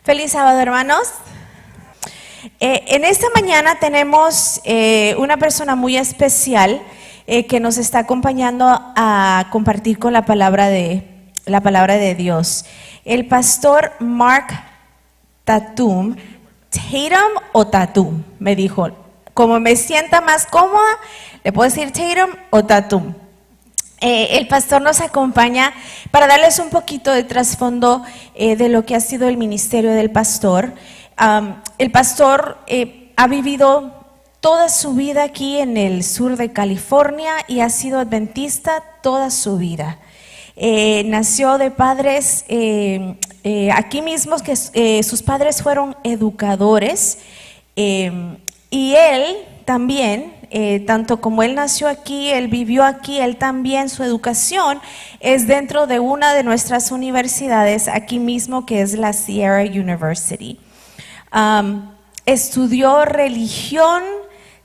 Feliz sábado, hermanos. En esta mañana tenemos una persona muy especial que nos está acompañando a compartir con la palabra de Dios. El pastor Mark Tatum o Tatum, me dijo. Como me sienta más cómoda, le puedo decir Tatum o Tatum. El pastor nos acompaña para darles un poquito de trasfondo de lo que ha sido el ministerio del pastor. El pastor ha vivido toda su vida aquí en el sur de California y ha sido adventista toda su vida. Nació de padres aquí mismos que sus padres fueron educadores y él también. Tanto como él nació aquí, él vivió aquí, él también, su educación es dentro de una de nuestras universidades aquí mismo, que es la Sierra University. Estudió religión,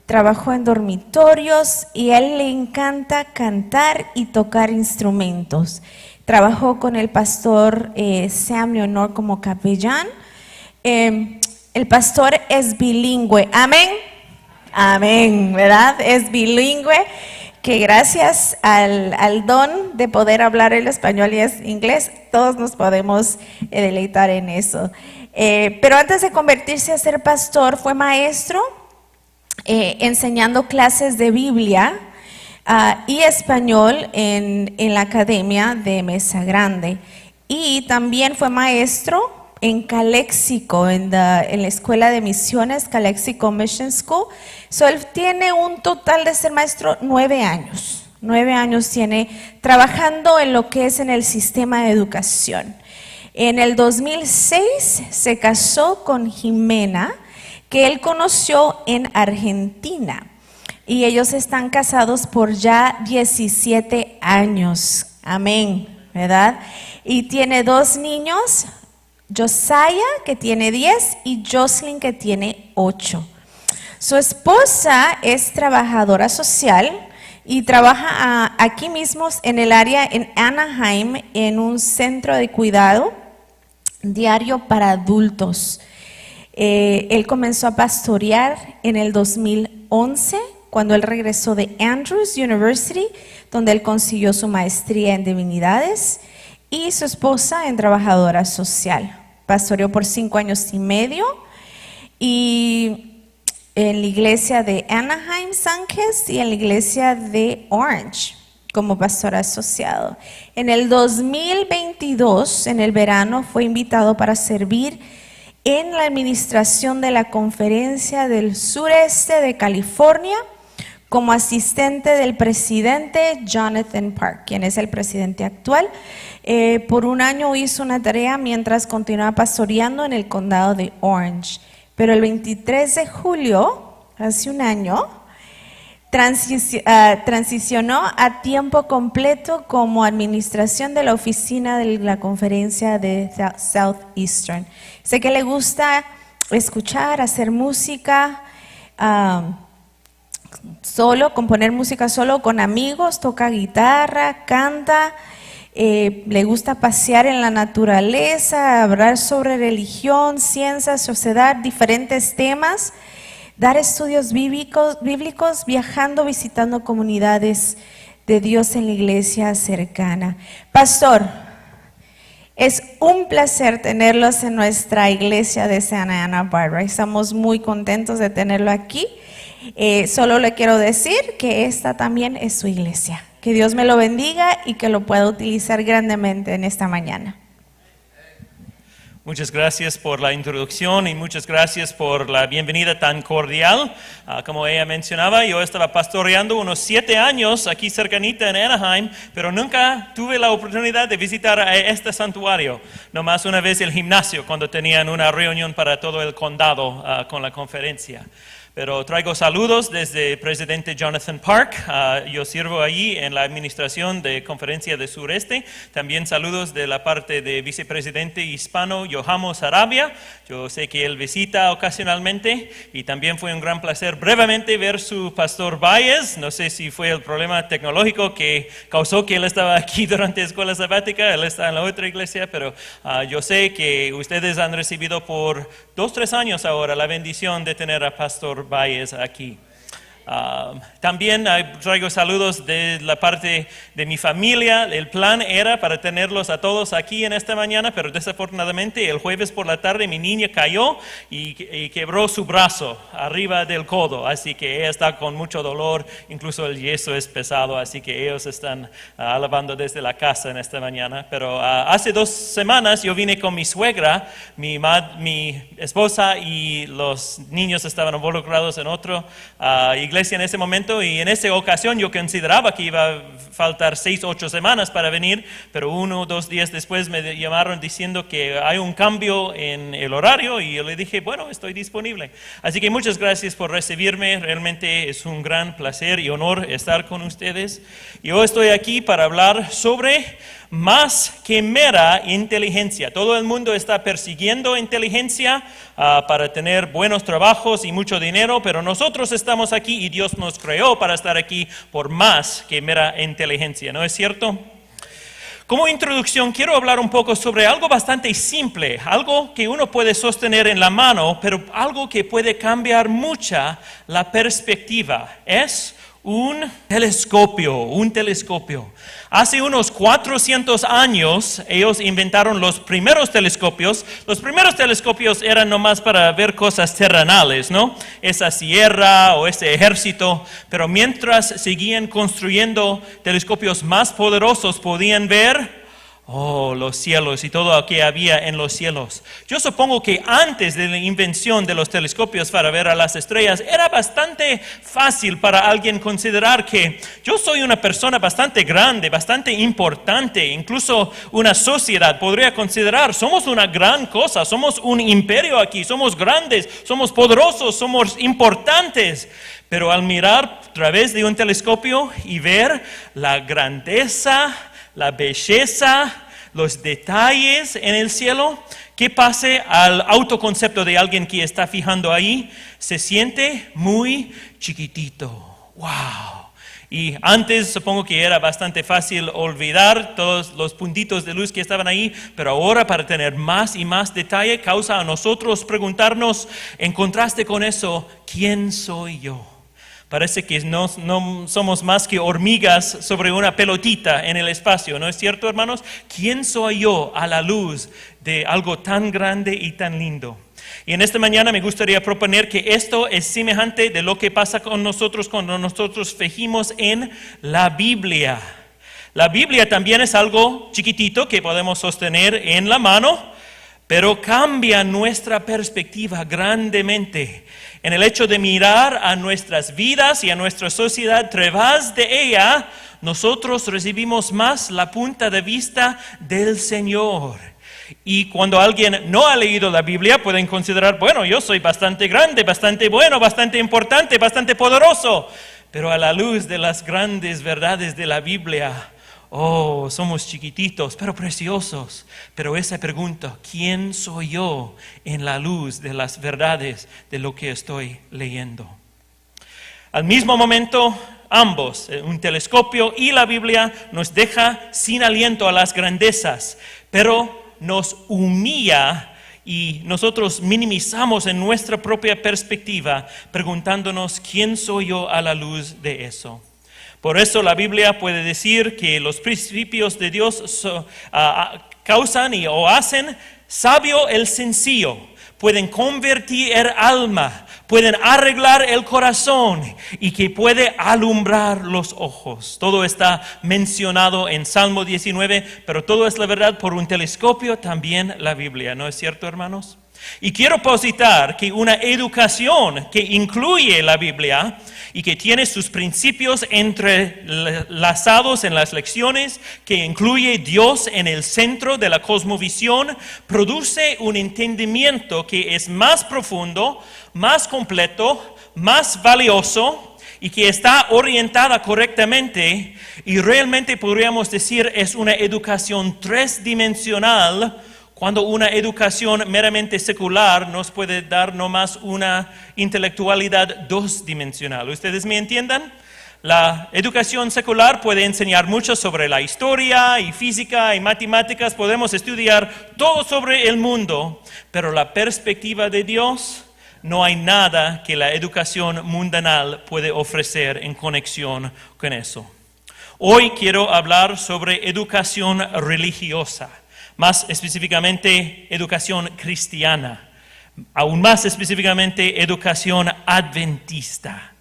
trabajó en dormitorios y a él le encanta cantar y tocar instrumentos. Trabajó con el pastor Sam Leonor como capellán. El pastor es bilingüe, amén. Amén, ¿verdad? Es bilingüe, que gracias al don de poder hablar el español y el inglés, todos nos podemos deleitar en eso. Pero antes de convertirse a ser pastor, fue maestro enseñando clases de Biblia y español en la academia de Mesa Grande. Y también fue maestro en Calexico, en la escuela de misiones, Calexico Mission School. Él tiene un total de ser maestro 9 años. 9 años tiene trabajando en lo que es en el sistema de educación. En el 2006 se casó con Jimena, que él conoció en Argentina. Y ellos están casados por ya 17 años. Amén, ¿verdad? Y tiene 2 niños. Josiah, que tiene 10, y Jocelyn, que tiene 8. Su esposa es trabajadora social y trabaja aquí mismo en el área en Anaheim, en un centro de cuidado diario para adultos. Él comenzó a pastorear en el 2011, cuando él regresó de Andrews University, donde él consiguió su maestría en divinidades, y su esposa en trabajadora social. Pastoreó por 5 años y medio y en la iglesia de Anaheim, Sánchez, y en la iglesia de Orange como pastor asociado. En el 2022, en el verano, fue invitado para servir en la administración de la Conferencia del Sureste de California como asistente del presidente Jonathan Park, quien es el presidente actual. Por 1 año hizo una tarea mientras continuaba pastoreando en el condado de Orange. Pero el 23 de julio, hace 1 año, transicionó a tiempo completo como administración de la oficina de la conferencia de Southeastern. Sé que le gusta escuchar, hacer música, solo, componer música solo con amigos, toca guitarra, canta, le gusta pasear en la naturaleza, hablar sobre religión, ciencia, sociedad, diferentes temas, dar estudios bíblicos, viajando, visitando comunidades de Dios en la iglesia cercana. Pastor, es un placer tenerlos en nuestra iglesia de Santa Ana Barbara. Estamos muy contentos de tenerlo aquí. Solo le quiero decir que esta también es su iglesia. Que Dios me lo bendiga y que lo pueda utilizar grandemente en esta mañana. Muchas gracias por la introducción y muchas gracias por la bienvenida tan cordial. Como ella mencionaba, yo estaba pastoreando unos 7 años aquí cercanita en Anaheim, pero nunca tuve la oportunidad de visitar a este santuario. Nomás una vez el gimnasio, cuando tenían una reunión para todo el condado con la conferencia. pero traigo saludos desde el presidente Jonathan Park. Yo sirvo allí en la administración de Conferencia de Sureste. También saludos de la parte de vicepresidente hispano Johamo Sarabia. Yo sé que él visita ocasionalmente y también fue un gran placer brevemente ver su pastor Baez. No sé si fue el problema tecnológico que causó que él estaba aquí durante la escuela sabática. Él está en la otra iglesia, pero yo sé que ustedes han recibido por 2-3 años ahora la bendición de tener a Pastor Baez aquí. También traigo saludos de la parte de mi familia. El plan era para tenerlos a todos aquí en esta mañana, pero desafortunadamente el jueves por la tarde mi niña cayó y quebró su brazo arriba del codo, así que ella está con mucho dolor, incluso el yeso es pesado, así que ellos están alabando desde la casa en esta mañana. Pero hace 2 semanas yo vine con mi suegra, mi esposa y los niños estaban involucrados en otra iglesia en ese momento, y en esa ocasión yo consideraba que iba a faltar 6-8 semanas para venir, pero 1 o 2 días después me llamaron diciendo que hay un cambio en el horario y yo le dije, bueno, estoy disponible. Así que muchas gracias por recibirme, realmente es un gran placer y honor estar con ustedes. Yo estoy aquí para hablar sobre más que mera inteligencia. Todo el mundo está persiguiendo inteligencia para tener buenos trabajos y mucho dinero, pero nosotros estamos aquí y Dios nos creó para estar aquí por más que mera inteligencia, ¿no es cierto? Como introducción quiero hablar un poco sobre algo bastante simple, algo que uno puede sostener en la mano, pero algo que puede cambiar mucha la perspectiva. Es un telescopio. Hace unos 400 años ellos inventaron los primeros telescopios. Los primeros telescopios eran nomás para ver cosas terrenales, ¿no? Esa sierra o ese ejército. Pero mientras seguían construyendo telescopios más poderosos, podían ver los cielos y todo lo que había en los cielos. Yo supongo que antes de la invención de los telescopios para ver a las estrellas, era bastante fácil para alguien considerar que yo soy una persona bastante grande, bastante importante, incluso una sociedad podría considerar, somos una gran cosa, somos un imperio aquí, somos grandes, somos poderosos, somos importantes. Pero al mirar a través de un telescopio y ver la grandeza, la belleza, los detalles en el cielo, ¿qué pasa al autoconcepto de alguien que está fijando ahí? Se siente muy chiquitito. ¡Wow! Y antes supongo que era bastante fácil olvidar todos los puntitos de luz que estaban ahí, pero ahora para tener más y más detalle causa a nosotros preguntarnos, en contraste con eso, ¿quién soy yo? Parece que no somos más que hormigas sobre una pelotita en el espacio, ¿no es cierto, hermanos? ¿Quién soy yo a la luz de algo tan grande y tan lindo? Y en esta mañana me gustaría proponer que esto es semejante de lo que pasa con nosotros cuando nosotros fijamos en la Biblia. La Biblia también es algo chiquitito que podemos sostener en la mano, pero cambia nuestra perspectiva grandemente. En el hecho de mirar a nuestras vidas y a nuestra sociedad a través de ella, nosotros recibimos más la punta de vista del Señor. Y cuando alguien no ha leído la Biblia, pueden considerar, bueno, yo soy bastante grande, bastante bueno, bastante importante, bastante poderoso. Pero a la luz de las grandes verdades de la Biblia, somos chiquititos, pero preciosos. Pero esa pregunta, ¿quién soy yo en la luz de las verdades de lo que estoy leyendo? Al mismo momento, ambos, un telescopio y la Biblia, nos deja sin aliento a las grandezas, pero nos humilla y nosotros minimizamos en nuestra propia perspectiva, preguntándonos, ¿quién soy yo a la luz de eso? Por eso la Biblia puede decir que los principios de Dios causan o hacen sabio el sencillo. Pueden convertir el alma, pueden arreglar el corazón y que puede alumbrar los ojos. Todo está mencionado en Salmo 19, pero todo es la verdad por un telescopio, también la Biblia. ¿No es cierto, hermanos? Y quiero positar que una educación que incluye la Biblia y que tiene sus principios entrelazados en las lecciones, que incluye Dios en el centro de la cosmovisión, produce un entendimiento que es más profundo, más completo, más valioso y que está orientada correctamente, y realmente podríamos decir es una educación tridimensional, cuando una educación meramente secular nos puede dar nomás una intelectualidad dosdimensional. ¿Ustedes me entienden? La educación secular puede enseñar mucho sobre la historia y física y matemáticas, podemos estudiar todo sobre el mundo, pero la perspectiva de Dios, no hay nada que la educación mundanal puede ofrecer en conexión con eso. Hoy quiero hablar sobre educación religiosa, más específicamente educación cristiana, aún más específicamente educación adventista.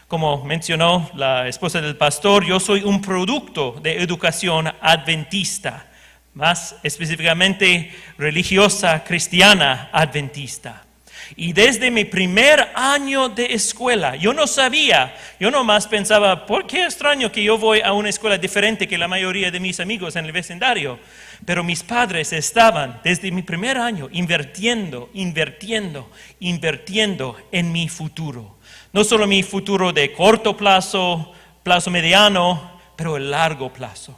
Como mencionó la esposa del pastor, yo soy un producto de educación adventista, más específicamente religiosa cristiana adventista. Y desde mi primer año de escuela, yo no sabía, yo nomás pensaba, ¿por qué extraño que yo voy a una escuela diferente que la mayoría de mis amigos en el vecindario? Pero mis padres estaban desde mi primer año invirtiendo en mi futuro. No solo mi futuro de corto plazo, plazo mediano, pero el largo plazo.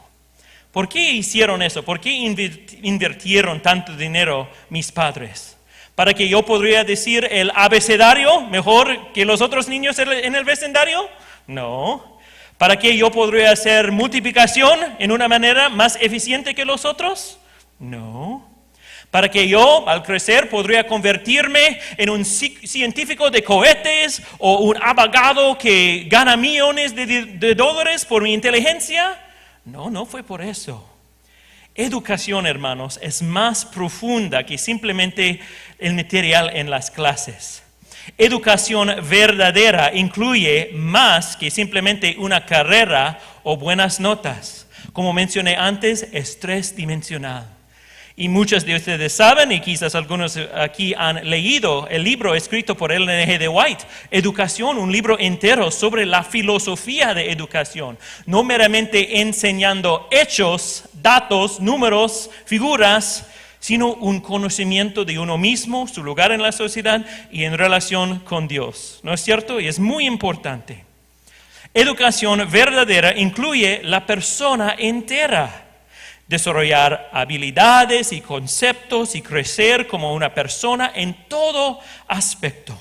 ¿Por qué hicieron eso? ¿Por qué invirtieron tanto dinero mis padres? ¿Para que yo podría decir el abecedario mejor que los otros niños en el vecindario? No. ¿Para que yo podría hacer multiplicación en una manera más eficiente que los otros? No. ¿Para que yo, al crecer, podría convertirme en un científico de cohetes o un abogado que gana millones de dólares por mi inteligencia? No, no fue por eso. Educación, hermanos, es más profunda que simplemente el material en las clases. Educación verdadera incluye más que simplemente una carrera o buenas notas. Como mencioné antes, es tridimensional. Y muchos de ustedes saben, y quizás algunos aquí han leído el libro escrito por Ellen G. White, Educación, un libro entero sobre la filosofía de educación. No meramente enseñando hechos, datos, números, figuras, sino un conocimiento de uno mismo, su lugar en la sociedad y en relación con Dios. ¿No es cierto? Y es muy importante. Educación verdadera incluye la persona entera. Desarrollar habilidades y conceptos y crecer como una persona en todo aspecto.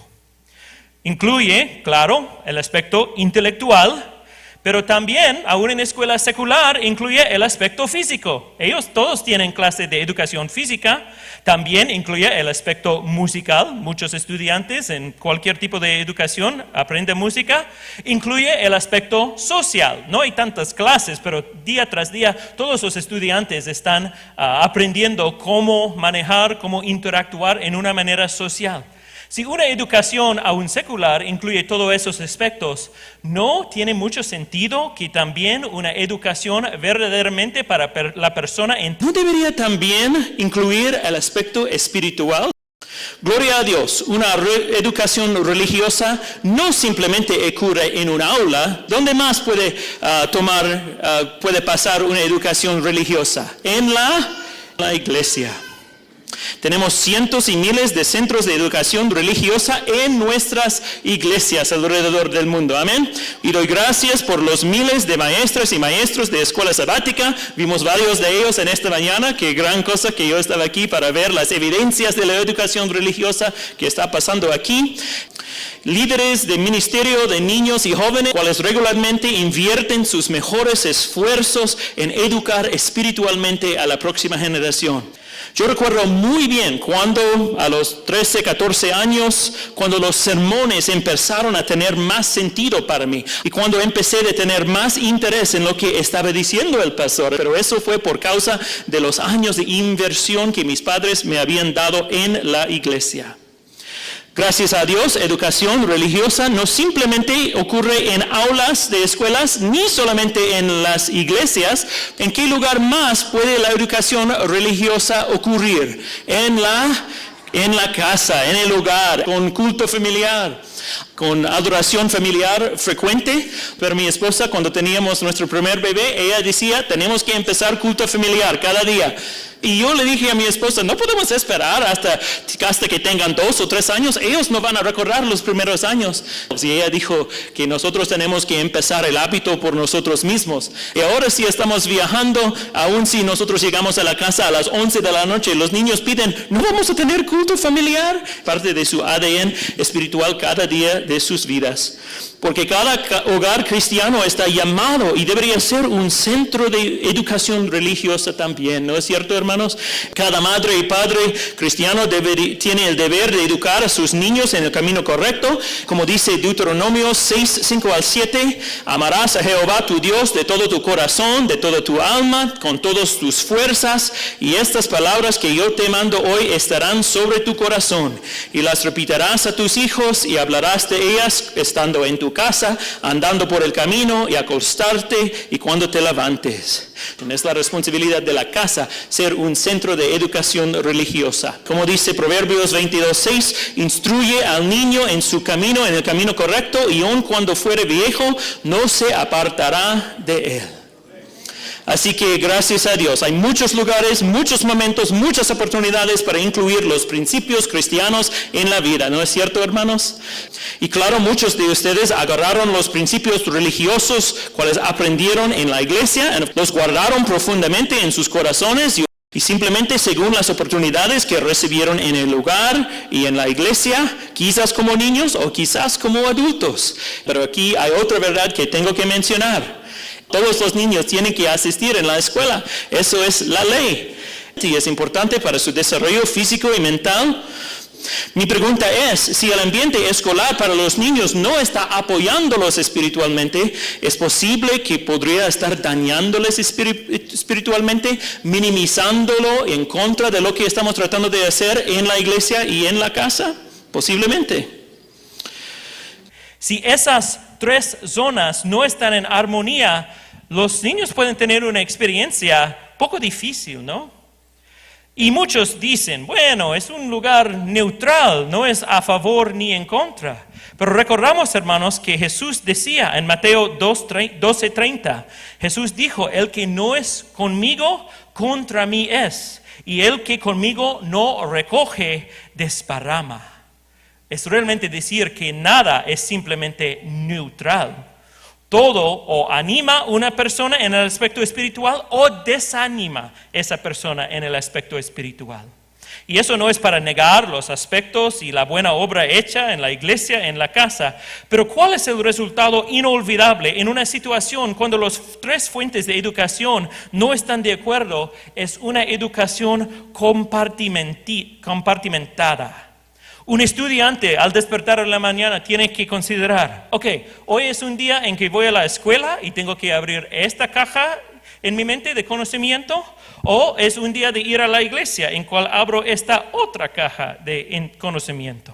Incluye, claro, el aspecto intelectual, pero también, aún en escuela secular, incluye el aspecto físico. Ellos todos tienen clase de educación física. También incluye el aspecto musical. Muchos estudiantes en cualquier tipo de educación aprenden música. Incluye el aspecto social. No hay tantas clases, pero día tras día todos los estudiantes están aprendiendo cómo manejar, cómo interactuar en una manera social. Si una educación aún secular incluye todos esos aspectos, ¿no tiene mucho sentido que también una educación verdaderamente para la persona ¿no debería también incluir el aspecto espiritual? Gloria a Dios, una educación religiosa no simplemente ocurre en un aula. ¿Dónde más puede pasar una educación religiosa? En la iglesia. Tenemos cientos y miles de centros de educación religiosa en nuestras iglesias alrededor del mundo. Amén. Y doy gracias por los miles de maestras y maestros de escuela sabática. Vimos varios de ellos en esta mañana. Qué gran cosa que yo estaba aquí para ver las evidencias de la educación religiosa que está pasando aquí. Líderes de ministerio de niños y jóvenes, cuales regularmente invierten sus mejores esfuerzos en educar espiritualmente a la próxima generación. Yo recuerdo muy bien cuando a los 13, 14 años, cuando los sermones empezaron a tener más sentido para mí y cuando empecé a tener más interés en lo que estaba diciendo el pastor. Pero eso fue por causa de los años de inversión que mis padres me habían dado en la iglesia. Gracias a Dios, educación religiosa no simplemente ocurre en aulas de escuelas, ni solamente en las iglesias. ¿En qué lugar más puede la educación religiosa ocurrir? En la casa, en el hogar, con culto familiar. con adoración familiar frecuente, pero mi esposa, cuando teníamos nuestro primer bebé, ella decía, tenemos que empezar culto familiar cada día. Y yo le dije a mi esposa, no podemos esperar hasta que tengan 2 o 3 años, ellos no van a recordar los primeros años. Y ella dijo que nosotros tenemos que empezar el hábito por nosotros mismos. Y ahora si estamos viajando, aun si nosotros llegamos a la casa a las 11 de la noche, los niños piden, ¿no vamos a tener culto familiar? Parte de su ADN espiritual cada día de sus vidas. Porque cada hogar cristiano está llamado y debería ser un centro de educación religiosa también, ¿no es cierto, hermanos? Cada madre y padre cristiano tiene el deber de educar a sus niños en el camino correcto. Como dice Deuteronomio 6, 5 al 7, amarás a Jehová tu Dios de todo tu corazón, de toda tu alma, con todas tus fuerzas, y estas palabras que yo te mando hoy estarán sobre tu corazón, y las repetirás a tus hijos y hablarás de ellas estando en tu casa, andando por el camino y acostarte y cuando te levantes. Es la responsabilidad de la casa ser un centro de educación religiosa. Como dice Proverbios 22:6, instruye al niño en su camino, en el camino correcto, y aun cuando fuere viejo, no se apartará de él. Así que gracias a Dios, hay muchos lugares, muchos momentos, muchas oportunidades para incluir los principios cristianos en la vida, ¿no es cierto, hermanos? Y claro, muchos de ustedes agarraron los principios religiosos, cuales aprendieron en la iglesia, los guardaron profundamente en sus corazones y simplemente según las oportunidades que recibieron en el lugar y en la iglesia, quizás como niños o quizás como adultos. Pero aquí hay otra verdad que tengo que mencionar. Todos los niños tienen que asistir en la escuela. Eso es la ley. Y es importante para su desarrollo físico y mental. Mi pregunta es, si el ambiente escolar para los niños no está apoyándolos espiritualmente, ¿es posible que podría estar dañándoles espiritualmente, minimizándolo en contra de lo que estamos tratando de hacer en la iglesia y en la casa? Posiblemente. Si esas 3 zonas no están en armonía, los niños pueden tener una experiencia poco difícil, ¿no? Y muchos dicen, bueno, es un lugar neutral, no es a favor ni en contra. Pero recordamos, hermanos, que Jesús decía en Mateo 12:30, Jesús dijo, el que no es conmigo, contra mí es. Y el que conmigo no recoge, desparrama. Es realmente decir que nada es simplemente neutral. Todo o anima a una persona en el aspecto espiritual o desanima a esa persona en el aspecto espiritual. Y eso no es para negar los aspectos y la buena obra hecha en la iglesia, en la casa. Pero ¿cuál es el resultado inolvidable en una situación cuando las 3 fuentes de educación no están de acuerdo? Es una educación compartimentada. Un estudiante al despertar en la mañana tiene que considerar, hoy es un día en que voy a la escuela y tengo que abrir esta caja en mi mente de conocimiento, o es un día de ir a la iglesia en cual abro esta otra caja de conocimiento.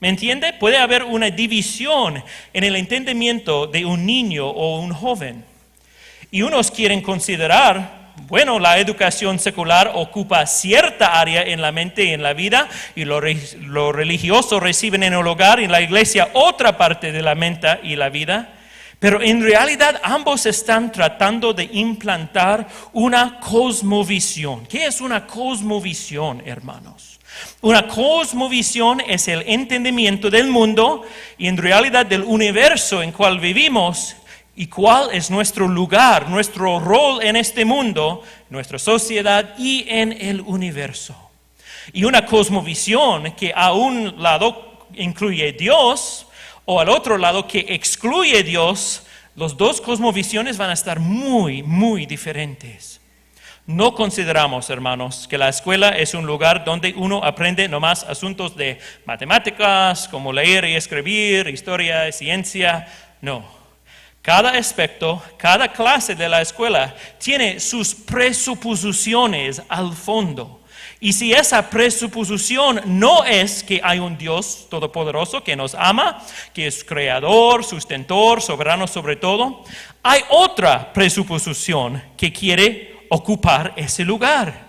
¿Me entiende? Puede haber una división en el entendimiento de un niño o un joven. Y unos quieren considerar, bueno, la educación secular ocupa cierta área en la mente y en la vida, y lo religioso reciben en el hogar y en la iglesia otra parte de la mente y la vida. Pero en realidad ambos están tratando de implantar una cosmovisión. ¿Qué es una cosmovisión, hermanos? Una cosmovisión es el entendimiento del mundo y en realidad del universo en cual vivimos. ¿Y cuál es nuestro lugar, nuestro rol en este mundo, nuestra sociedad y en el universo? Y una cosmovisión que a un lado incluye Dios o al otro lado que excluye Dios, las 2 cosmovisiones van a estar muy, muy diferentes. No consideramos, hermanos, que la escuela es un lugar donde uno aprende nomás asuntos de matemáticas, como leer y escribir, historia, ciencia. No. Cada aspecto, cada clase de la escuela tiene sus presuposiciones al fondo. Y si esa presuposición no es que hay un Dios todopoderoso que nos ama, que es creador, sustentor, soberano sobre todo, hay otra presuposición que quiere ocupar ese lugar.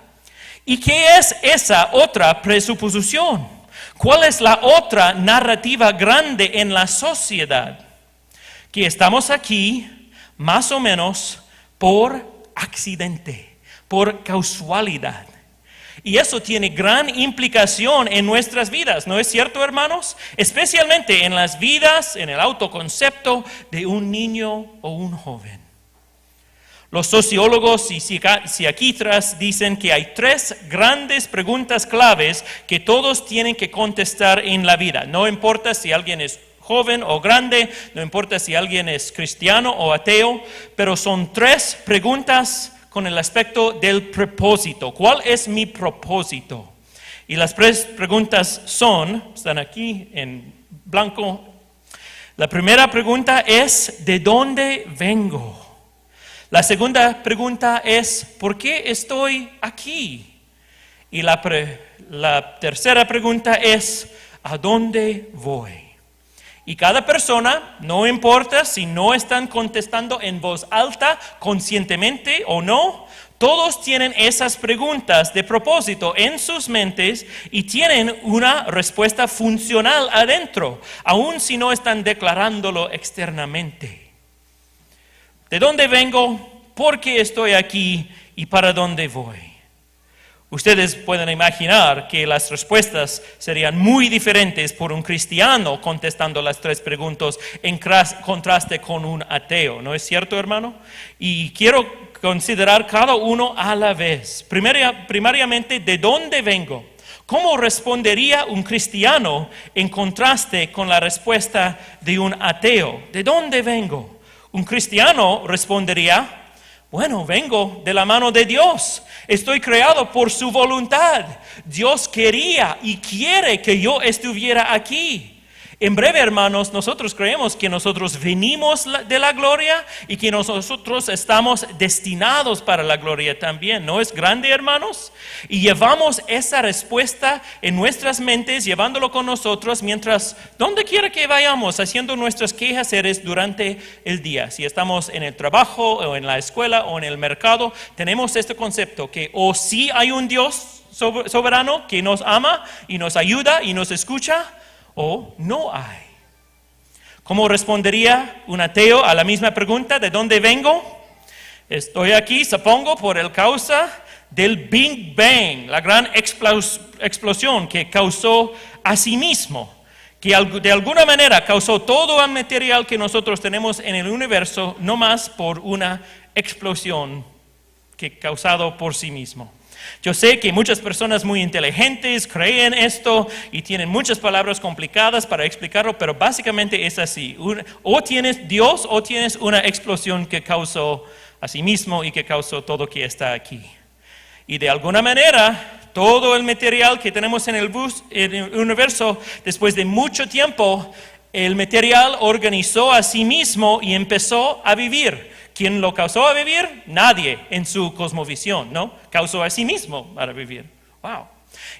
¿Y qué es esa otra presuposición? ¿Cuál es la otra narrativa grande en la sociedad? Que estamos aquí más o menos por accidente, por casualidad. Y eso tiene gran implicación en nuestras vidas, ¿no es cierto, hermanos? Especialmente en las vidas, en el autoconcepto de un niño o un joven. Los sociólogos y psiquiatras dicen que hay 3 grandes preguntas claves que todos tienen que contestar en la vida. No importa si alguien es joven o grande, no importa si alguien es cristiano o ateo, pero son 3 preguntas con el aspecto del propósito. ¿Cuál es mi propósito? Y las 3 preguntas están aquí en blanco. La primera pregunta es, ¿de dónde vengo? La segunda pregunta es, ¿por qué estoy aquí? Y la tercera pregunta es, ¿a dónde voy? Y cada persona, no importa si no están contestando en voz alta, conscientemente o no, todos tienen esas preguntas de propósito en sus mentes y tienen una respuesta funcional adentro, aun si no están declarándolo externamente. ¿De dónde vengo? ¿Por qué estoy aquí? ¿Y para dónde voy? Ustedes pueden imaginar que las respuestas serían muy diferentes por un cristiano contestando las 3 preguntas en contraste con un ateo. ¿No es cierto, hermano? Y quiero considerar cada uno a la vez. Primariamente, ¿de dónde vengo? ¿Cómo respondería un cristiano en contraste con la respuesta de un ateo? ¿De dónde vengo? Un cristiano respondería, bueno, vengo de la mano de Dios. Estoy creado por su voluntad. Dios quería y quiere que yo estuviera aquí. En breve, hermanos, nosotros creemos que nosotros venimos de la gloria y que nosotros estamos destinados para la gloria también. ¿No es grande, hermanos? Y llevamos esa respuesta en nuestras mentes, llevándolo con nosotros mientras, donde quiera que vayamos, haciendo nuestras quehaceres durante el día. Si estamos en el trabajo o en la escuela o en el mercado, tenemos este concepto que o sí hay un Dios soberano que nos ama y nos ayuda y nos escucha, o no hay. ¿Cómo respondería un ateo a la misma pregunta? ¿De dónde vengo? Estoy aquí, supongo, por el causa del Big Bang, la gran explosión que causó a sí mismo, que de alguna manera causó todo el material que nosotros tenemos en el universo, no más por una explosión que causado por sí mismo. Yo sé que muchas personas muy inteligentes creen esto y tienen muchas palabras complicadas para explicarlo, pero básicamente es así. O tienes Dios o tienes una explosión que causó a sí mismo y que causó todo que está aquí. Y de alguna manera, todo el material que tenemos en el universo, después de mucho tiempo, el material organizó a sí mismo y empezó a vivir. ¿Quién lo causó a vivir? Nadie en su cosmovisión, ¿no? Causó a sí mismo para vivir. ¡Wow!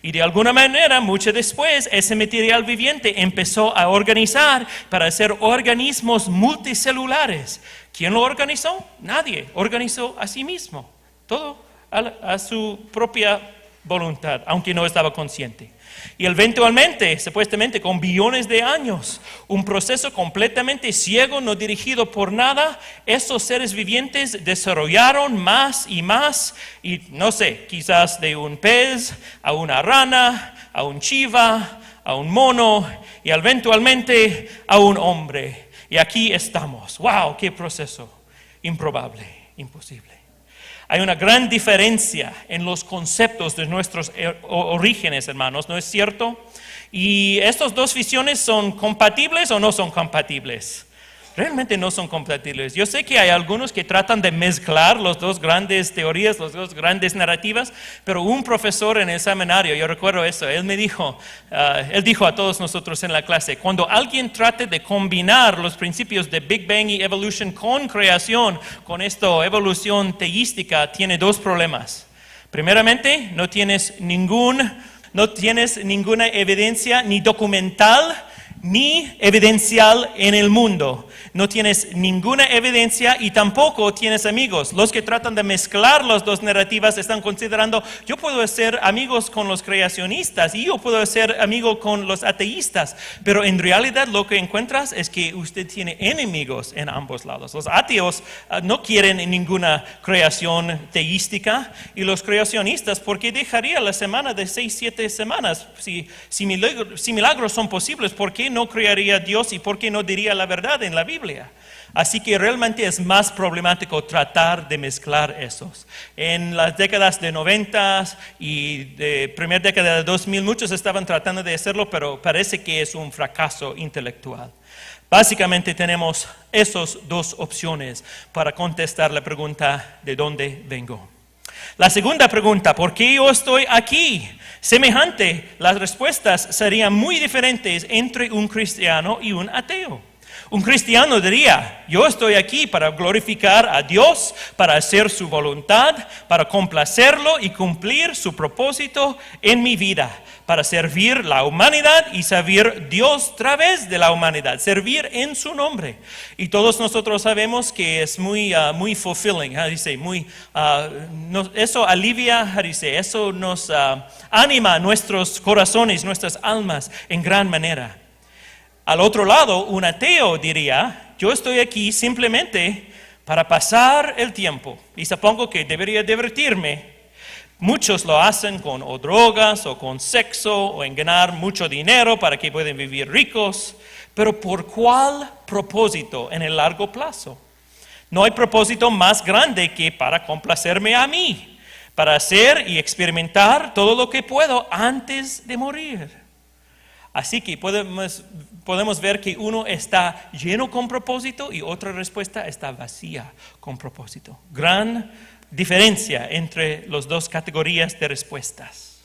Y de alguna manera, mucho después, ese material viviente empezó a organizar para hacer organismos multicelulares. ¿Quién lo organizó? Nadie. Organizó a sí mismo. Todo a su propia voluntad, aunque no estaba consciente. Y eventualmente, supuestamente con billones de años, un proceso completamente ciego, no dirigido por nada, esos seres vivientes desarrollaron más y más, y no sé, quizás de un pez a una rana, a un chiva, a un mono, y eventualmente a un hombre. Y aquí estamos. ¡Wow! ¡Qué proceso! Improbable, imposible. Hay una gran diferencia en los conceptos de nuestros orígenes, hermanos, ¿no es cierto? ¿Y estas 2 visiones son compatibles o no son compatibles? Realmente no son compatibles. Yo sé que hay algunos que tratan de mezclar las 2 grandes teorías, las 2 grandes narrativas, pero un profesor en el seminario, yo recuerdo eso, él dijo a todos nosotros en la clase, cuando alguien trate de combinar los principios de Big Bang y evolution con creación, con esta evolución teística, tiene 2 problemas. Primeramente, no tienes ninguna evidencia ni documental ni evidencial en el mundo. No tienes ninguna evidencia y tampoco tienes amigos. Los que tratan de mezclar las dos narrativas están considerando, yo puedo ser amigos con los creacionistas y yo puedo ser amigo con los ateístas, pero en realidad lo que encuentras es que usted tiene enemigos en ambos lados. Los ateos no quieren ninguna creación teística y los creacionistas, ¿por qué dejaría la semana de 6-7 semanas? Si milagros son posibles, ¿por qué no crearía Dios y por qué no diría la verdad en la Biblia? Así que realmente es más problemático tratar de mezclar esos. En las décadas de 90 y de primera década de 2000, muchos estaban tratando de hacerlo, pero parece que es un fracaso intelectual. Básicamente tenemos esas dos opciones para contestar la pregunta ¿de dónde vengo? La segunda pregunta, ¿por qué yo estoy aquí? Semejante, las respuestas serían muy diferentes entre un cristiano y un ateo. Un cristiano diría, yo estoy aquí para glorificar a Dios, para hacer su voluntad, para complacerlo y cumplir su propósito en mi vida, para servir la humanidad y servir Dios a través de la humanidad, servir en su nombre. Y todos nosotros sabemos que es muy fulfilling, eso alivia, eso nos anima nuestros corazones, nuestras almas en gran manera. Al otro lado, un ateo diría, yo estoy aquí simplemente para pasar el tiempo y supongo que debería divertirme. Muchos lo hacen con o drogas o con sexo o en ganar mucho dinero para que puedan vivir ricos, pero ¿por cuál propósito en el largo plazo? No hay propósito más grande que para complacerme a mí, para hacer y experimentar todo lo que puedo antes de morir. Así que podemos ver que uno está lleno con propósito y otra respuesta está vacía con propósito. Gran diferencia entre las dos categorías de respuestas.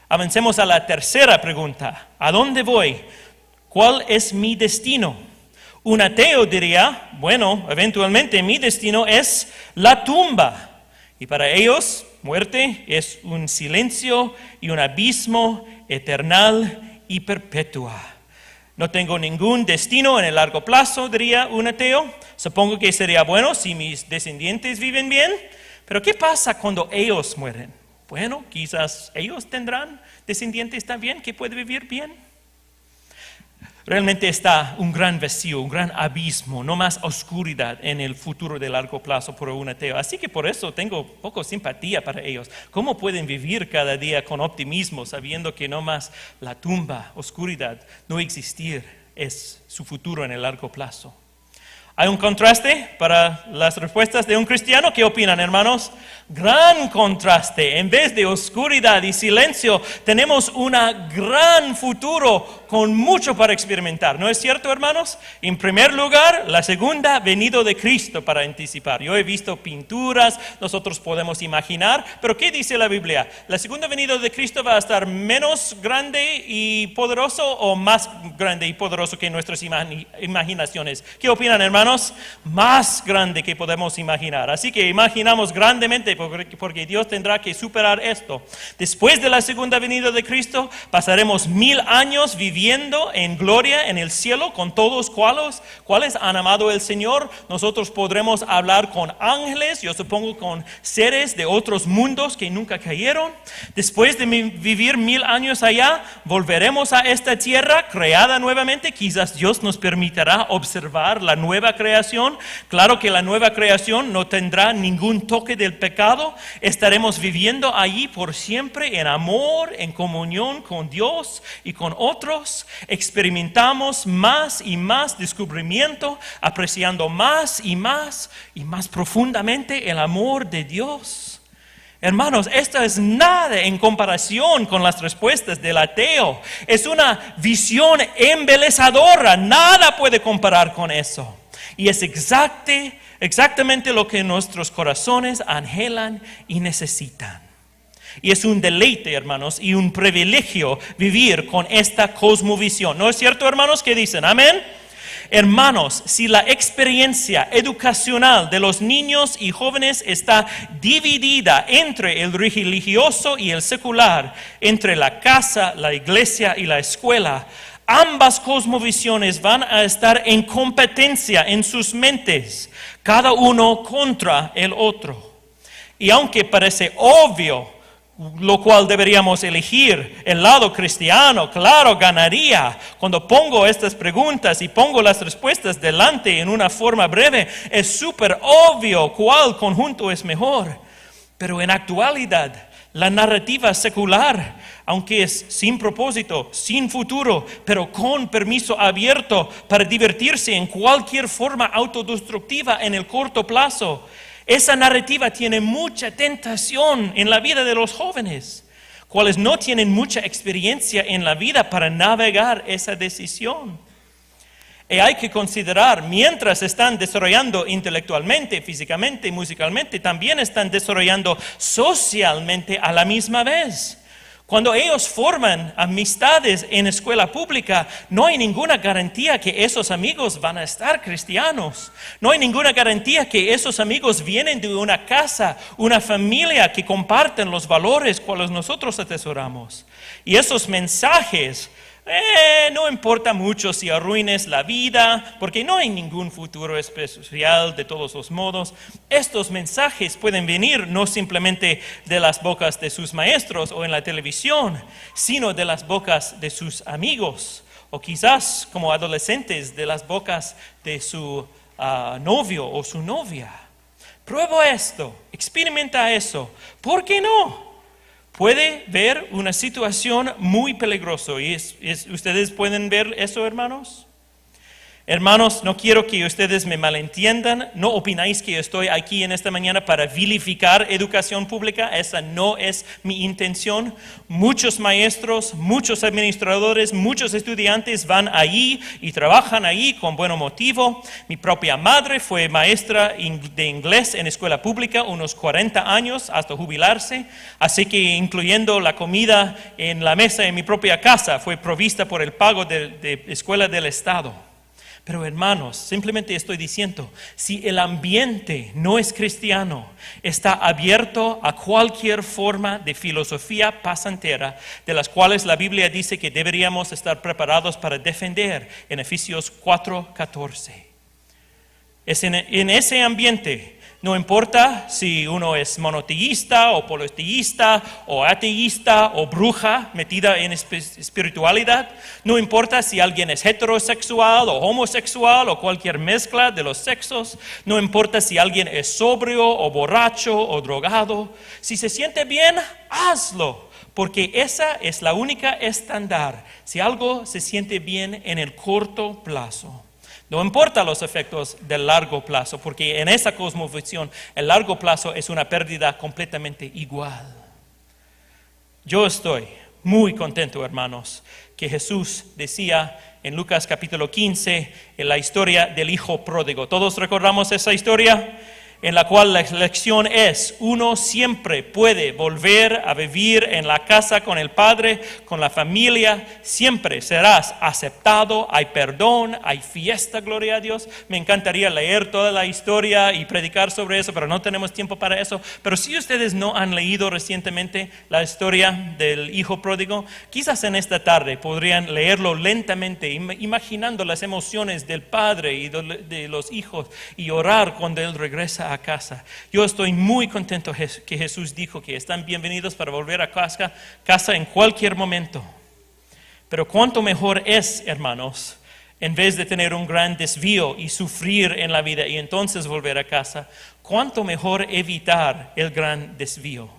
Avancemos a la tercera pregunta. ¿A dónde voy? ¿Cuál es mi destino? Un ateo diría, bueno, eventualmente mi destino es la tumba. Y para ellos, muerte es un silencio y un abismo eternal y perpetua. No tengo ningún destino en el largo plazo, diría un ateo. Supongo que sería bueno si mis descendientes viven bien, pero ¿qué pasa cuando ellos mueren? Bueno, quizás ellos tendrán descendientes también que pueden vivir bien. Realmente está un gran vacío, un gran abismo, no más oscuridad en el futuro de largo plazo por un ateo. Así que por eso tengo poco simpatía para ellos. ¿Cómo pueden vivir cada día con optimismo sabiendo que no más la tumba, oscuridad, no existir es su futuro en el largo plazo? ¿Hay un contraste para las respuestas de un cristiano? ¿Qué opinan, hermanos? Gran contraste. En vez de oscuridad y silencio, tenemos un gran futuro con mucho para experimentar. ¿No es cierto, hermanos? En primer lugar, la segunda venida de Cristo para anticipar. Yo he visto pinturas, nosotros podemos imaginar, pero ¿qué dice la Biblia? ¿La segunda venida de Cristo va a estar menos grande y poderoso o más grande y poderoso que nuestras imaginaciones? ¿Qué opinan, hermanos? Más grande que podemos imaginar. Así que imaginamos grandemente porque Dios tendrá que superar esto. Después de la segunda venida de Cristo, pasaremos 1000 años viviendo en gloria en el cielo con todos cuales han amado al Señor. Nosotros podremos hablar con ángeles, yo supongo con seres de otros mundos que nunca cayeron. Después de vivir 1000 años allá, volveremos a esta tierra creada nuevamente. Quizás Dios nos permitirá observar la nueva creación. Claro que la nueva creación no tendrá ningún toque del pecado. Estaremos viviendo allí por siempre en amor, en comunión con Dios y con otros. Experimentamos más y más descubrimiento, apreciando más y más profundamente el amor de Dios. Hermanos, esto es nada en comparación con las respuestas del ateo. Es una visión embelezadora, nada puede comparar con eso. Y es exactamente lo que nuestros corazones anhelan y necesitan. Y es un deleite, hermanos, y un privilegio vivir con esta cosmovisión. ¿No es cierto, hermanos? ¿Qué dicen? Amén. Hermanos, si la experiencia educacional de los niños y jóvenes está dividida entre el religioso y el secular, entre la casa, la iglesia y la escuela, Ambas cosmovisiones van a estar en competencia en sus mentes, cada uno contra el otro. Y aunque parece obvio, lo cual deberíamos elegir, el lado cristiano, claro, ganaría. Cuando pongo estas preguntas y pongo las respuestas delante en una forma breve, es súper obvio cuál conjunto es mejor. Pero en actualidad, la narrativa secular, aunque es sin propósito, sin futuro, pero con permiso abierto para divertirse en cualquier forma autodestructiva en el corto plazo, esa narrativa tiene mucha tentación en la vida de los jóvenes, cuales no tienen mucha experiencia en la vida para navegar esa decisión. Y hay que considerar, mientras están desarrollando intelectualmente, físicamente y musicalmente, también están desarrollando socialmente a la misma vez. Cuando ellos forman amistades en escuela pública, no hay ninguna garantía que esos amigos van a estar cristianos. No hay ninguna garantía que esos amigos vienen de una casa, una familia que comparten los valores cuales nosotros atesoramos. Y esos mensajes, no importa mucho si arruines la vida, porque no hay ningún futuro especial de todos los modos. Estos mensajes pueden venir no simplemente de las bocas de sus maestros o en la televisión, sino de las bocas de sus amigos, o quizás como adolescentes de las bocas de su novio o su novia. Prueba esto, experimenta eso. ¿Por qué no? Puede ver una situación muy peligrosa. ¿Y ustedes pueden ver eso, hermanos? Hermanos, no quiero que ustedes me malentiendan. No opináis que estoy aquí en esta mañana para vilificar educación pública. Esa no es mi intención. Muchos maestros, muchos administradores, muchos estudiantes van allí y trabajan allí con buen motivo. Mi propia madre fue maestra de inglés en escuela pública unos 40 años hasta jubilarse. Así que incluyendo la comida en la mesa en mi propia casa fue provista por el pago de escuela del Estado. Pero hermanos, simplemente estoy diciendo, si el ambiente no es cristiano, está abierto a cualquier forma de filosofía pasantera, de las cuales la Biblia dice que deberíamos estar preparados para defender en Efesios 4:14. Es en ese ambiente. No importa si uno es monoteísta o politeísta o ateísta o bruja metida en espiritualidad. No importa si alguien es heterosexual o homosexual o cualquier mezcla de los sexos. No importa si alguien es sobrio o borracho o drogado. Si se siente bien, hazlo. Porque esa es la única estándar. Si algo se siente bien en el corto plazo. No importa los efectos del largo plazo, porque en esa cosmovisión el largo plazo es una pérdida completamente igual. Yo estoy muy contento, hermanos, que Jesús decía en Lucas capítulo 15, en la historia del hijo pródigo. ¿Todos recordamos esa historia? En la cual la lección es, uno siempre puede volver a vivir en la casa con el Padre, con la familia, siempre serás aceptado, hay perdón, hay fiesta, gloria a Dios. Me encantaría leer toda la historia y predicar sobre eso, pero no tenemos tiempo para eso. Pero si ustedes no han leído recientemente la historia del hijo pródigo, quizás en esta tarde podrían leerlo lentamente, imaginando las emociones del padre y de los hijos y orar cuando él regresa a casa. Yo estoy muy contento que Jesús dijo que están bienvenidos para volver a casa en cualquier momento. Pero cuánto mejor es, hermanos, en vez de tener un gran desvío y sufrir en la vida y entonces volver a casa, cuánto mejor evitar el gran desvío.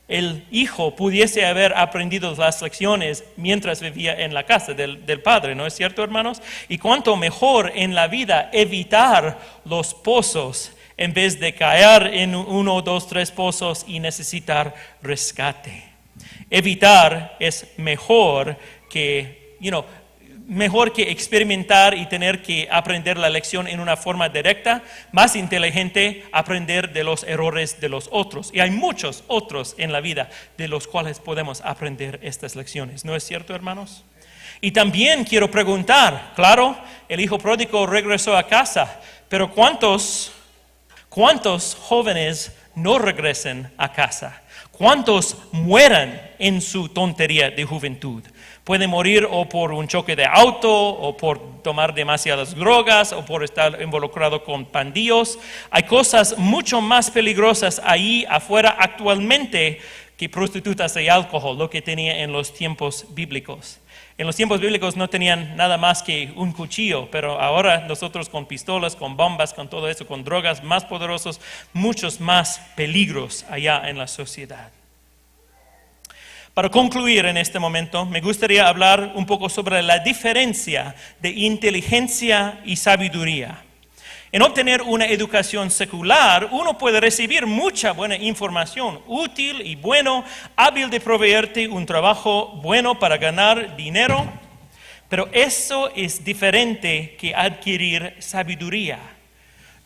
El hijo pudiese haber aprendido las lecciones mientras vivía en la casa del padre, ¿no es cierto, hermanos? Y cuánto mejor en la vida evitar los pozos en vez de caer en 1, 2, 3 pozos y necesitar rescate. Evitar es mejor que, mejor que experimentar y tener que aprender la lección en una forma directa, más inteligente aprender de los errores de los otros. Y hay muchos otros en la vida de los cuales podemos aprender estas lecciones. ¿No es cierto, hermanos? Y también quiero preguntar, claro, el hijo pródigo regresó a casa, pero ¿cuántos jóvenes no regresen a casa? ¿Cuántos mueran en su tontería de juventud? Pueden morir o por un choque de auto, o por tomar demasiadas drogas, o por estar involucrado con pandillos. Hay cosas mucho más peligrosas ahí afuera actualmente que prostitutas y alcohol, lo que tenía en los tiempos bíblicos. En los tiempos bíblicos no tenían nada más que un cuchillo, pero ahora nosotros con pistolas, con bombas, con todo eso, con drogas más poderosos, muchos más peligros allá en la sociedad. Para concluir en este momento, me gustaría hablar un poco sobre la diferencia de inteligencia y sabiduría. En obtener una educación secular, uno puede recibir mucha buena información, útil y bueno, hábil de proveerte un trabajo bueno para ganar dinero, pero eso es diferente que adquirir sabiduría.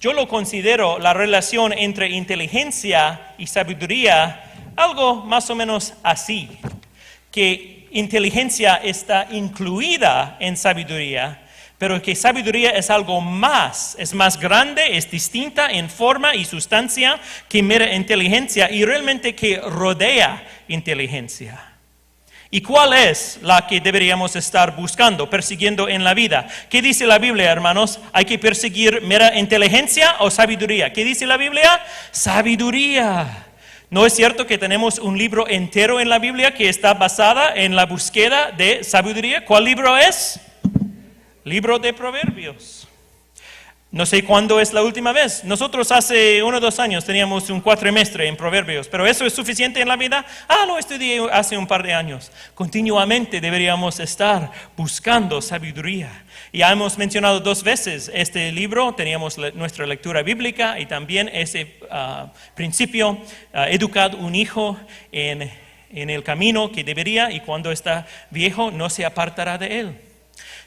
Yo lo considero la relación entre inteligencia y sabiduría algo más o menos así, que inteligencia está incluida en sabiduría, pero que sabiduría es algo más, es más grande, es distinta en forma y sustancia que mera inteligencia y realmente que rodea inteligencia. ¿Y cuál es la que deberíamos estar buscando, persiguiendo en la vida? ¿Qué dice la Biblia, hermanos? ¿Hay que perseguir mera inteligencia o sabiduría? ¿Qué dice la Biblia? Sabiduría. ¿No es cierto que tenemos un libro entero en la Biblia que está basada en la búsqueda de sabiduría? ¿Cuál libro es? Libro de Proverbios. No sé cuándo es la última vez. Nosotros hace 1 o 2 años teníamos un cuatrimestre en Proverbios, pero ¿eso es suficiente en la vida? Lo estudié hace un par de años. Continuamente deberíamos estar buscando sabiduría. Ya hemos mencionado 2 veces este libro, teníamos nuestra lectura bíblica y también ese principio, educad un hijo en el camino que debería y cuando está viejo no se apartará de él.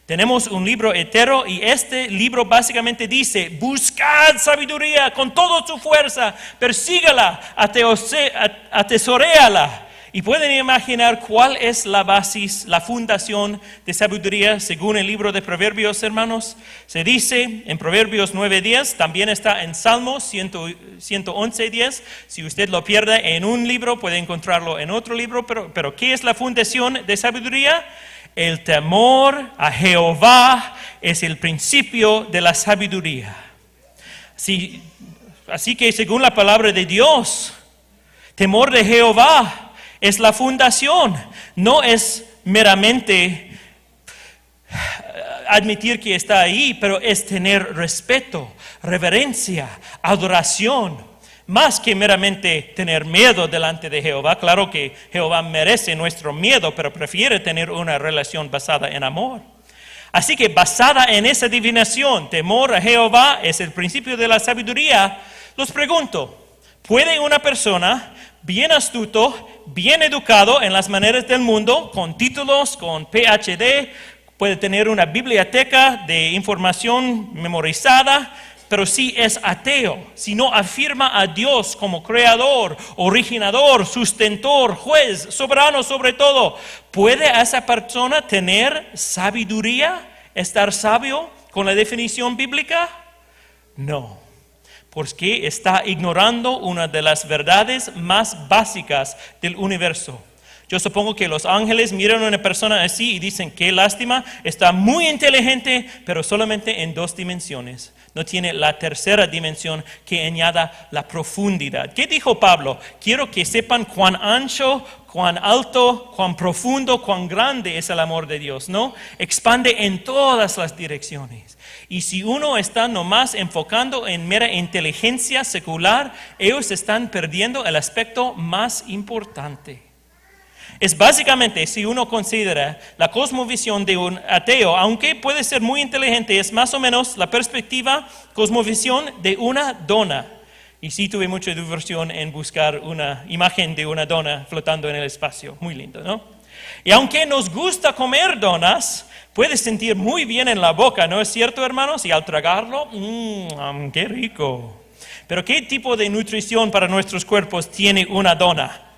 Tenemos un libro entero y este libro básicamente dice, buscad sabiduría con toda su fuerza, persígala, atesoréala. Y pueden imaginar cuál es la base, la fundación de sabiduría según el libro de Proverbios, hermanos. Se dice en Proverbios 9:10, también está en Salmos 111:10. Si usted lo pierde en un libro, puede encontrarlo en otro libro. Pero ¿qué es la fundación de sabiduría? El temor a Jehová es el principio de la sabiduría. Así que según la palabra de Dios, temor de Jehová es la fundación. No es meramente admitir que está ahí, pero es tener respeto, reverencia, adoración. Más que meramente tener miedo delante de Jehová. Claro que Jehová merece nuestro miedo, pero prefiere tener una relación basada en amor. Así que basada en esa divinación, temor a Jehová es el principio de la sabiduría. Los pregunto, ¿puede una persona bien astuto, bien educado en las maneras del mundo, con títulos, con PhD, puede tener una biblioteca de información memorizada, pero si es ateo, si no afirma a Dios como creador, originador, sustentor, juez, soberano sobre todo, ¿puede esa persona tener sabiduría, estar sabio con la definición bíblica? No, porque está ignorando una de las verdades más básicas del universo. Yo supongo que los ángeles miran a una persona así y dicen, qué lástima, está muy inteligente, pero solamente en 2 dimensiones. No tiene la tercera dimensión que añada la profundidad. ¿Qué dijo Pablo? Quiero que sepan cuán ancho, cuán alto, cuán profundo, cuán grande es el amor de Dios, ¿no? Expande en todas las direcciones. Y si uno está nomás enfocando en mera inteligencia secular, ellos están perdiendo el aspecto más importante. Es básicamente, si uno considera la cosmovisión de un ateo, aunque puede ser muy inteligente, es más o menos la perspectiva, cosmovisión de una dona. Y sí tuve mucha diversión en buscar una imagen de una dona flotando en el espacio. Muy lindo, ¿no? Y aunque nos gusta comer donas, puede sentir muy bien en la boca, ¿no es cierto, hermanos? Y al tragarlo, ¡qué rico! Pero ¿qué tipo de nutrición para nuestros cuerpos tiene una dona?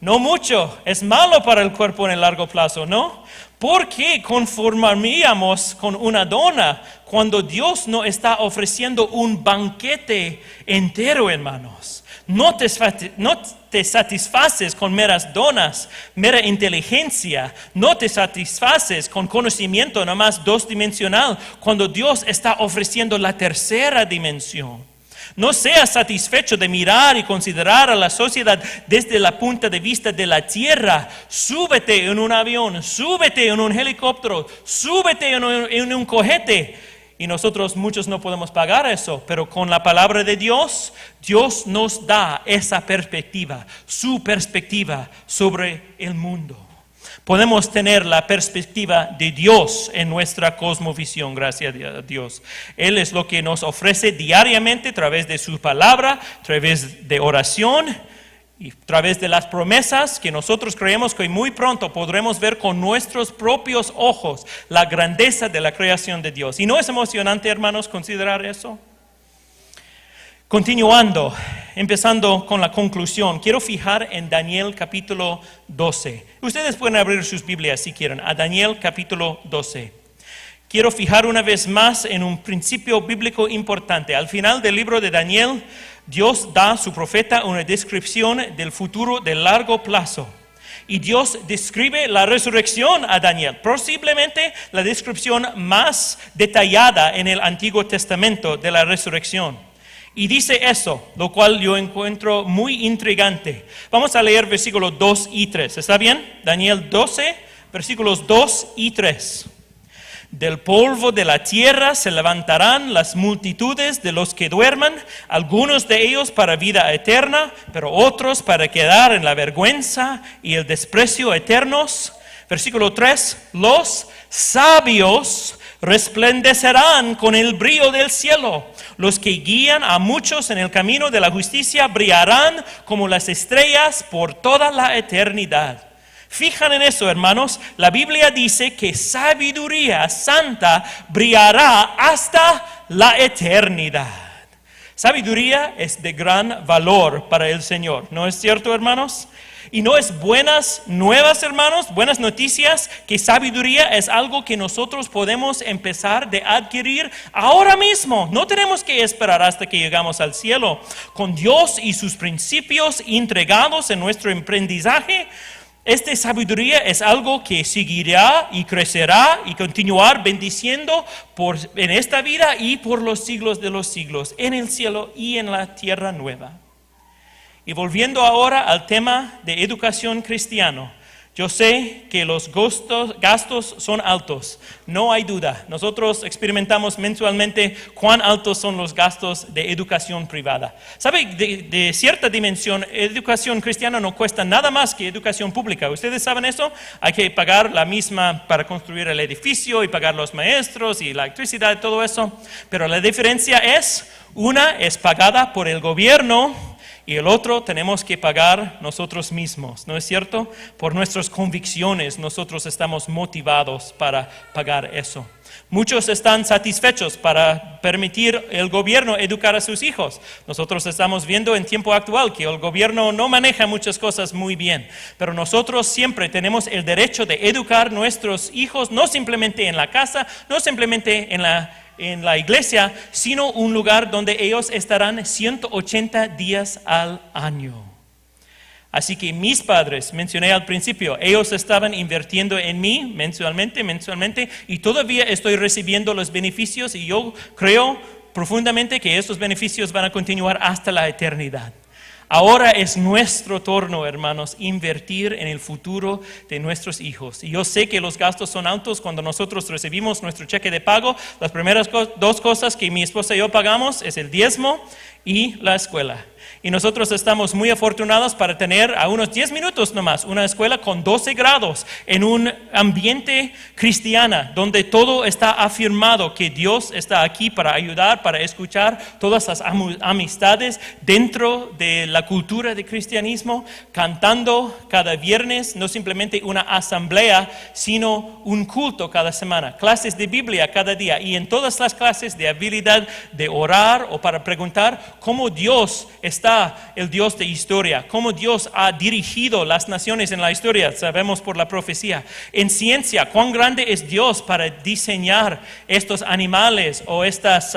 No mucho, es malo para el cuerpo en el largo plazo, ¿no? ¿Por qué conformaríamos con una dona cuando Dios no está ofreciendo un banquete entero, hermanos? No te satisfaces con meras donas, mera inteligencia. No te satisfaces con conocimiento nomás dos-dimensional, cuando Dios está ofreciendo la tercera dimensión. No seas satisfecho de mirar y considerar a la sociedad desde la punta de vista de la tierra. Súbete en un avión, súbete en un helicóptero, súbete en un cohete. Y nosotros muchos no podemos pagar eso, pero con la palabra de Dios, Dios nos da esa perspectiva, su perspectiva sobre el mundo. Podemos tener la perspectiva de Dios en nuestra cosmovisión, gracias a Dios. Él es lo que nos ofrece diariamente a través de su palabra, a través de oración y a través de las promesas que nosotros creemos que muy pronto podremos ver con nuestros propios ojos la grandeza de la creación de Dios. ¿Y no es emocionante, hermanos, considerar eso? Continuando, empezando con la conclusión, quiero fijar en Daniel capítulo 12. Ustedes pueden abrir sus Biblias si quieren, a Daniel capítulo 12. Quiero fijar una vez más en un principio bíblico importante. Al final del libro de Daniel, Dios da a su profeta una descripción del futuro de largo plazo. Y Dios describe la resurrección a Daniel, posiblemente la descripción más detallada en el Antiguo Testamento de la resurrección. Y dice eso, lo cual yo encuentro muy intrigante. Vamos a leer versículos 2 y 3. ¿Está bien? Daniel 12, versículos 2 y 3. Del polvo de la tierra se levantarán las multitudes de los que duerman, algunos de ellos para vida eterna, pero otros para quedar en la vergüenza y el desprecio eternos. Versículo 3. Los sabios resplandecerán con el brillo del cielo. Los que guían a muchos en el camino de la justicia brillarán como las estrellas por toda la eternidad. Fijan en eso, hermanos. La Biblia dice que sabiduría santa brillará hasta la eternidad. Sabiduría es de gran valor para el Señor, ¿no es cierto, hermanos? Y no es buenas nuevas, hermanos, buenas noticias, que sabiduría es algo que nosotros podemos empezar de adquirir ahora mismo. No tenemos que esperar hasta que llegamos al cielo. Con Dios y sus principios entregados en nuestro aprendizaje, esta sabiduría es algo que seguirá y crecerá y continuar bendiciendo en esta vida y por los siglos de los siglos, en el cielo y en la tierra nueva. Y volviendo ahora al tema de educación cristiana, yo sé que los gastos son altos, no hay duda. Nosotros experimentamos mensualmente cuán altos son los gastos de educación privada. ¿Sabe? De cierta dimensión, educación cristiana no cuesta nada más que educación pública. ¿Ustedes saben eso? Hay que pagar la misma para construir el edificio y pagar los maestros y la electricidad y todo eso. Pero la diferencia es, una es pagada por el gobierno, y el otro tenemos que pagar nosotros mismos, ¿no es cierto? Por nuestras convicciones nosotros estamos motivados para pagar eso. Muchos están satisfechos para permitir el gobierno educar a sus hijos. Nosotros estamos viendo en tiempo actual que el gobierno no maneja muchas cosas muy bien, pero nosotros siempre tenemos el derecho de educar a nuestros hijos, no simplemente en la casa, no simplemente en la iglesia, sino un lugar donde ellos estarán 180 días al año. Así que mis padres, mencioné al principio, ellos estaban invirtiendo en mí mensualmente, y todavía estoy recibiendo los beneficios, y yo creo profundamente que esos beneficios van a continuar hasta la eternidad. Ahora es nuestro turno, hermanos, invertir en el futuro de nuestros hijos. Y yo sé que los gastos son altos cuando nosotros recibimos nuestro cheque de pago. Las primeras dos cosas que mi esposa y yo pagamos es el diezmo y la escuela. Y nosotros estamos muy afortunados para tener a unos 10 minutos nomás una escuela con 12 grados en un ambiente cristiano donde todo está afirmado que Dios está aquí para ayudar, para escuchar todas las amistades dentro de la cultura de cristianismo, cantando cada viernes, no simplemente una asamblea, sino un culto cada semana, clases de Biblia cada día, y en todas las clases de habilidad de orar o para preguntar, cómo Dios está el Dios de historia, cómo Dios ha dirigido las naciones en la historia, sabemos por la profecía. En ciencia, cuán grande es Dios para diseñar estos animales o estos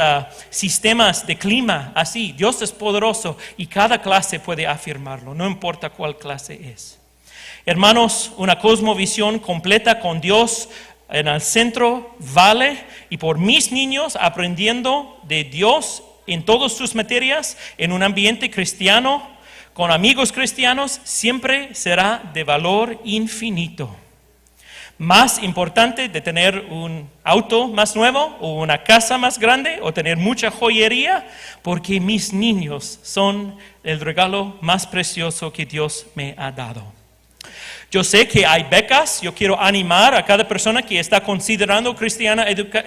sistemas de clima, así. Dios es poderoso y cada clase puede afirmarlo, no importa cuál clase es. Hermanos, una cosmovisión completa con Dios en el centro vale, y por mis niños aprendiendo de Dios en todas sus materias, en un ambiente cristiano, con amigos cristianos, siempre será de valor infinito. Más importante de tener un auto más nuevo o una casa más grande o tener mucha joyería, porque mis niños son el regalo más precioso que Dios me ha dado. Yo sé que hay becas, yo quiero animar a cada persona que está considerando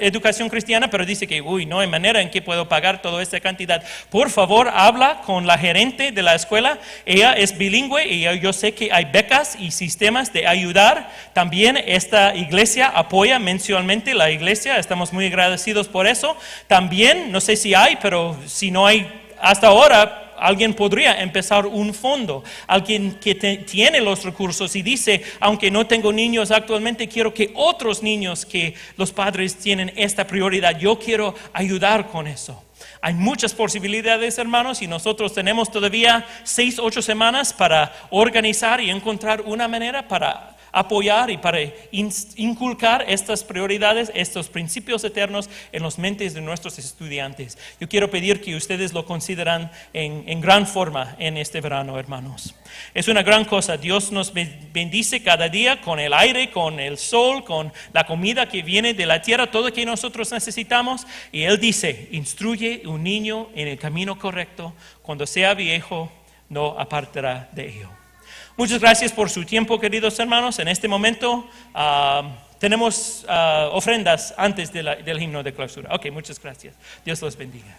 educación cristiana, pero dice que, no hay manera en que puedo pagar toda esta cantidad. Por favor, habla con la gerente de la escuela, ella es bilingüe y yo sé que hay becas y sistemas de ayudar. También esta iglesia apoya mensualmente la iglesia, estamos muy agradecidos por eso. También, no sé si hay, pero si no hay hasta ahora, alguien podría empezar un fondo, alguien que tiene los recursos y dice, aunque no tengo niños actualmente, quiero que otros niños que los padres tienen esta prioridad, yo quiero ayudar con eso. Hay muchas posibilidades, hermanos, y nosotros tenemos todavía 6-8 semanas para organizar y encontrar una manera para apoyar y para inculcar estas prioridades, estos principios eternos en las mentes de nuestros estudiantes. Yo quiero pedir que ustedes lo consideran en gran forma en este verano, hermanos. Es una gran cosa. Dios nos bendice cada día con el aire, con el sol, con la comida que viene de la tierra, todo lo que nosotros necesitamos. Y Él dice, instruye un niño en el camino correcto, cuando sea viejo no apartará de ello. Muchas gracias por su tiempo, queridos hermanos. En este momento tenemos ofrendas antes del himno de clausura. Ok, muchas gracias. Dios los bendiga.